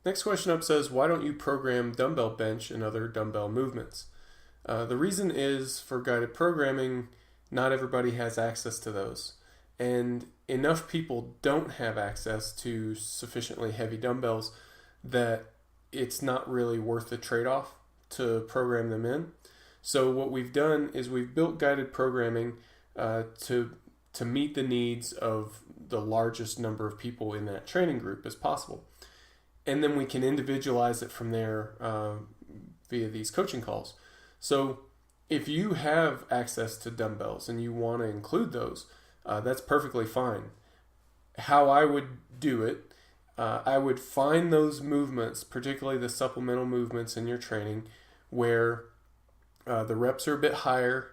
Next question up says, why don't you program dumbbell bench and other dumbbell movements? The reason is for guided programming, not everybody has access to those. And enough people don't have access to sufficiently heavy dumbbells that it's not really worth the trade-off to program them in. So what we've done is we've built guided programming to meet the needs of the largest number of people in that training group as possible. And then we can individualize it from there via these coaching calls. So if you have access to dumbbells and you want to include those, that's perfectly fine. How I would do it, I would find those movements, particularly the supplemental movements in your training, where the reps are a bit higher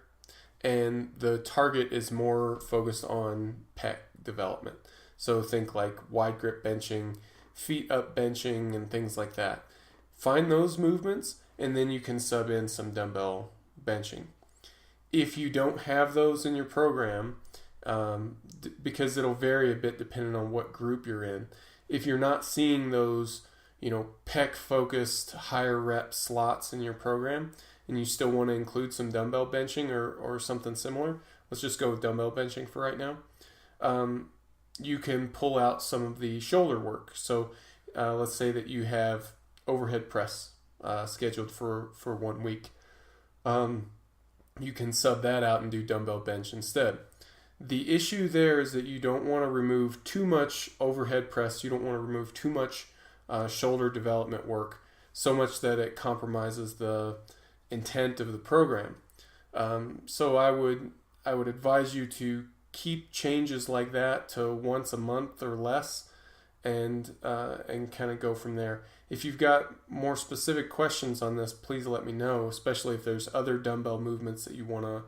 and the target is more focused on pec development. So think like wide grip benching, feet up benching, and things like that. Find those movements, and then you can sub in some dumbbell benching. If you don't have those in your program, because it'll vary a bit depending on what group you're in, if you're not seeing those, pec focused higher rep slots in your program, and you still want to include some dumbbell benching or something similar, let's just go with dumbbell benching for right now. You can pull out some of the shoulder work. So let's say that you have overhead press scheduled for 1 week. You can sub that out and do dumbbell bench instead. The issue there is that you don't want to remove too much overhead press. You don't want to remove too much shoulder development work, so much that it compromises the intent of the program. So I would advise you to keep changes like that to once a month or less, and kind of go from there. If you've got more specific questions on this, please let me know, especially if there's other dumbbell movements that you want to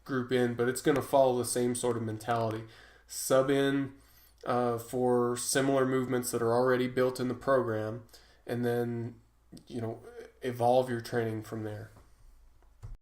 group in, but it's going to follow the same sort of mentality. Sub in for similar movements that are already built in the program, and then evolve your training from there.